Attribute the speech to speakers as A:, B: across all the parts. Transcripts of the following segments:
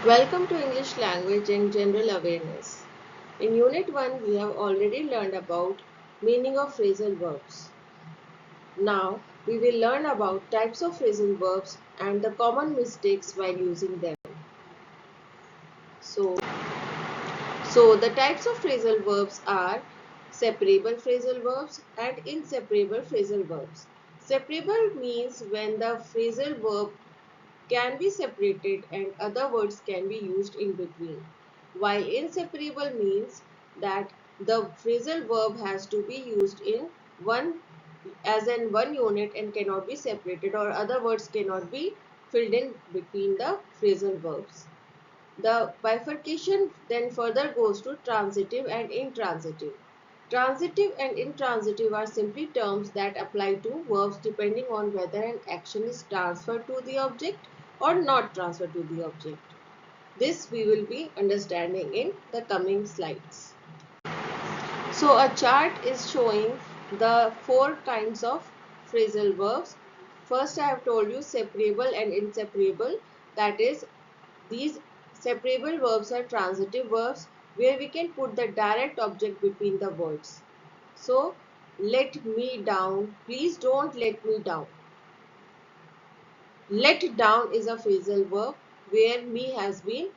A: Welcome to English Language and General Awareness. In Unit 1, we have already learned about meaning of phrasal verbs. Now, we will learn about types of phrasal verbs and the common mistakes while using them. So, the types of phrasal verbs are separable phrasal verbs and inseparable phrasal verbs. Separable means when the phrasal verb can be separated and other words can be used in between. While inseparable means that the phrasal verb has to be used in one unit and cannot be separated, or other words cannot be filled in between the phrasal verbs. The bifurcation then further goes to transitive and intransitive. Transitive and intransitive are simply terms that apply to verbs depending on whether an action is transferred to the object or not transferred to the object. This we will be understanding in the coming slides. So a chart is showing the four kinds of phrasal verbs. First I have told you separable and inseparable. That is, these separable verbs are transitive verbs where we can put the direct object between the words. So, let me down. Please don't let me down. Let down is a phrasal verb where me has been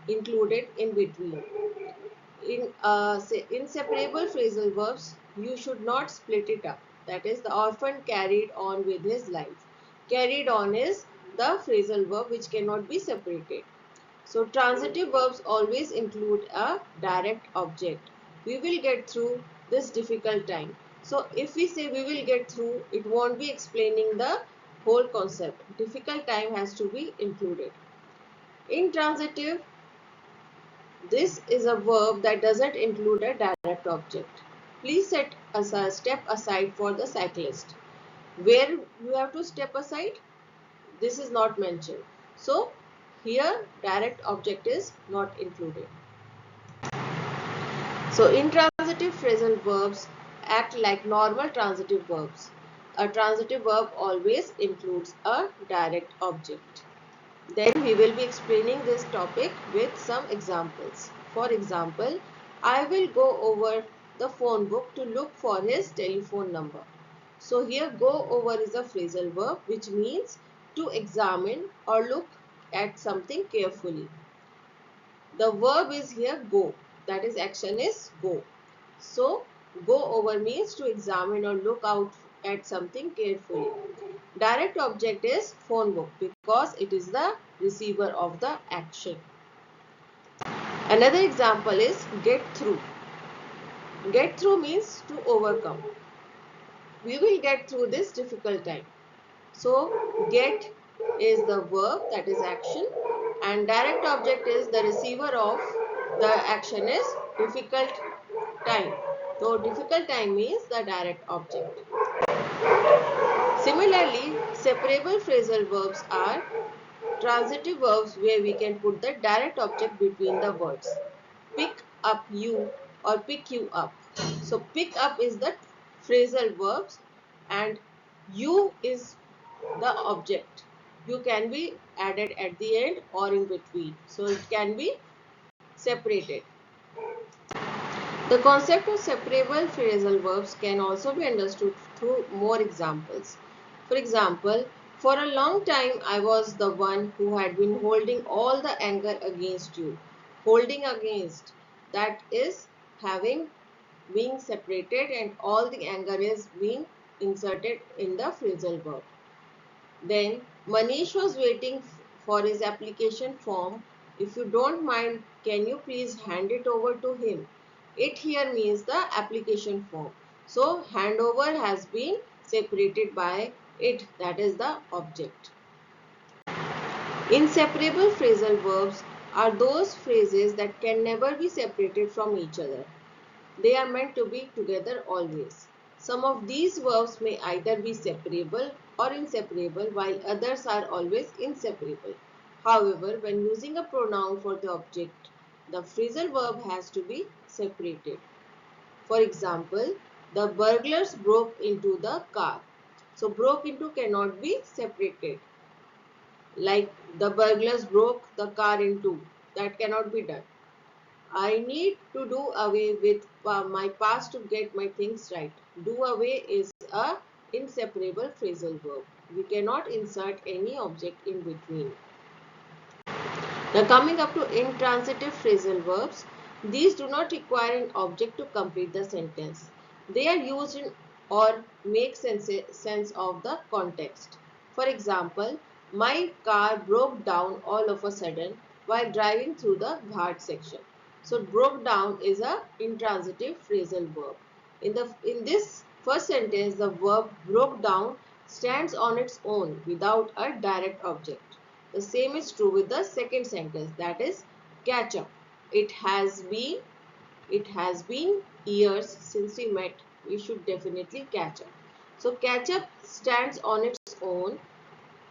A: included in between. In inseparable phrasal verbs, you should not split it up. That is, the orphan carried on with his life. Carried on is the phrasal verb which cannot be separated. So transitive verbs always include a direct object. We will get through this difficult time. So if we say we will get through, it won't be explaining the whole concept. Difficult time has to be included. Intransitive, this is a verb that doesn't include a direct object. Please set a step aside for the cyclist. Where you have to step aside, this is not mentioned. So here direct object is not included. So intransitive phrasal verbs act like normal transitive verbs. A transitive verb always includes a direct object. Then we will be explaining this topic with some examples. For example, I will go over the phone book to look for his telephone number. So here go over is a phrasal verb which means to examine or look at something carefully. The verb is here go, that is action is go. So go over means to examine or look out at something carefully. Direct object is phone book because it is the receiver of the action. Another example is get through. Get through means to overcome. We will get through this difficult time. So get is the verb, that is action, and direct object is the receiver of the action is difficult time. So difficult time means the direct object. Similarly, separable phrasal verbs are transitive verbs where we can put the direct object between the words. Pick up you or pick you up. So pick up is the phrasal verbs and you is the object. You can be added at the end or in between. So it can be separated. The concept of separable phrasal verbs can also be understood through more examples. For example, for a long time I was the one who had been holding all the anger against you. Holding against, that is having being separated and all the anger is being inserted in the phrasal verb. Then Manish was waiting for his application form. If you don't mind, can you please hand it over to him? It here means the application form. So handover has been separated by it, that is the object. Inseparable phrasal verbs are those phrases that can never be separated from each other. They are meant to be together always. Some of these verbs may either be separable or inseparable, while others are always inseparable. However, when using a pronoun for the object, the phrasal verb has to be separated. For example, the burglars broke into the car. So broke into cannot be separated. Like the burglars broke the car in two. That cannot be done. I need to do away with my past to get my things right. Do away is a inseparable phrasal verb. We cannot insert any object in between. Now coming up to intransitive phrasal verbs, these do not require an object to complete the sentence. They are used in or make sense of the context. For example, my car broke down all of a sudden while driving through the Ghat section. So broke down is a intransitive phrasal verb. In this first sentence, the verb broke down stands on its own without a direct object. The same is true with the second sentence, that is catch up. It has been years since we met. We should definitely catch up. So catch up stands on its own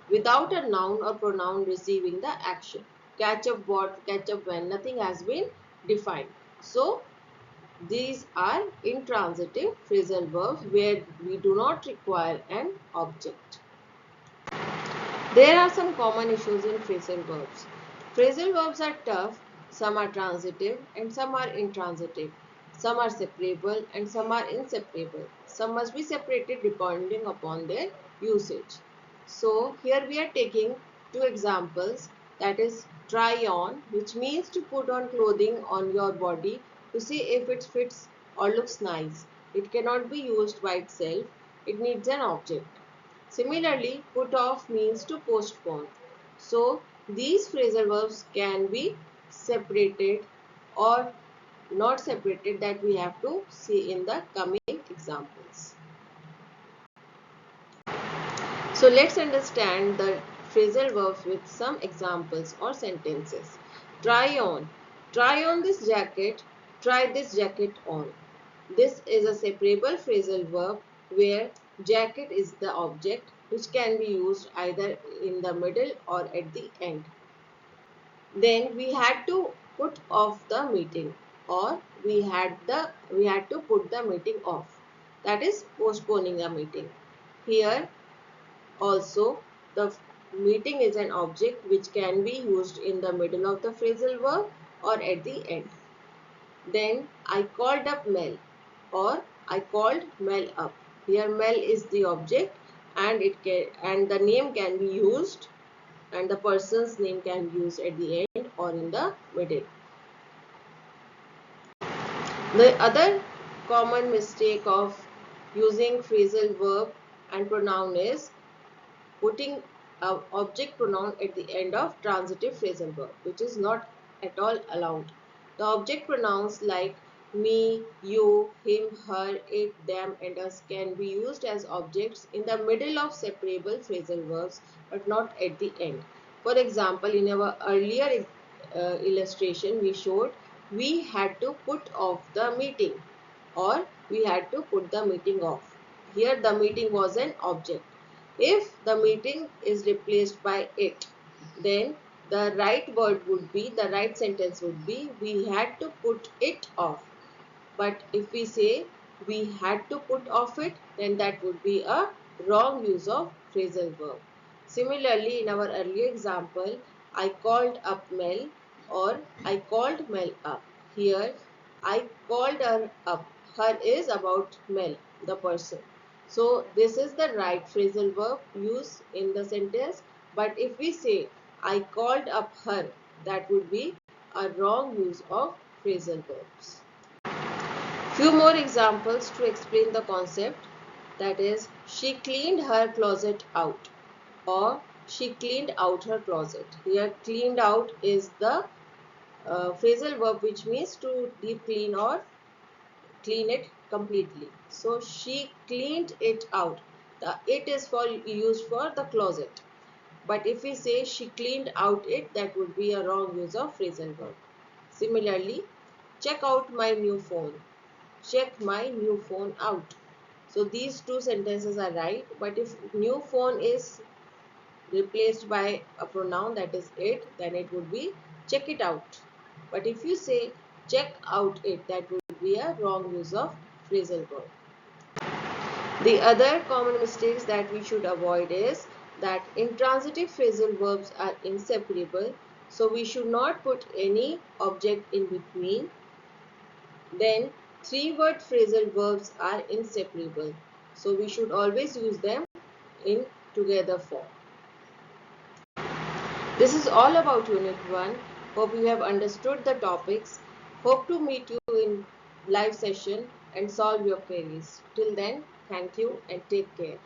A: without a noun or pronoun receiving the action. Catch up what, catch up when, nothing has been defined. So these are intransitive phrasal verbs where we do not require an object. There are some common issues in phrasal verbs. Phrasal verbs are tough, some are transitive and some are intransitive. Some are separable and some are inseparable. Some must be separated depending upon their usage. So here we are taking two examples, that is try on, which means to put on clothing on your body to see if it fits or looks nice. It cannot be used by itself. It needs an object. Similarly, put off means to postpone. So, these phrasal verbs can be separated or not separated, that we have to see in the coming examples. So, let's understand the phrasal verbs with some examples or sentences. Try on. Try on this jacket. Try this jacket on. This is a separable phrasal verb where jacket is the object, which can be used either in the middle or at the end. Then we had to put off the meeting, or we had to put the meeting off. That is postponing a meeting. Here also the meeting is an object which can be used in the middle of the phrasal verb or at the end. Then I called up Mel, or I called Mel up. Here Mel is the object and the name can be used, and the person's name can be used at the end or in the middle. The other common mistake of using phrasal verb and pronoun is putting an object pronoun at the end of transitive phrasal verb, which is not at all allowed. The object pronouns like me, you, him, her, it, them and us can be used as objects in the middle of separable phrasal verbs but not at the end. For example, in our earlier illustration we showed we had to put off the meeting, or we had to put the meeting off. Here the meeting was an object. If the meeting is replaced by it, then the right sentence would be, we had to put it off. But if we say we had to put off it, then that would be a wrong use of phrasal verb. Similarly, in our earlier example, I called up Mel, or I called Mel up. Here, I called her up. Her is about Mel, the person. So, this is the right phrasal verb used in the sentence. But if we say I called up her, that would be a wrong use of phrasal verbs. Few more examples to explain the concept, that is she cleaned her closet out, or she cleaned out her closet. Here cleaned out is the phrasal verb which means to deep clean or clean it completely. So she cleaned it out. The it is for used for the closet. But if we say she cleaned out it, that would be a wrong use of phrasal verb. Similarly, check out my new phone. Check my new phone out. So these two sentences are right, but if new phone is replaced by a pronoun, that is it, then it would be check it out. But if you say check out it, that would be a wrong use of phrasal verb. The other common mistakes that we should avoid is that intransitive phrasal verbs are inseparable, so we should not put any object in between. Then three-word phrasal verbs are inseparable, so we should always use them in together form. This is all about Unit 1. Hope you have understood the topics. Hope to meet you in live session and solve your queries. Till then, thank you and take care.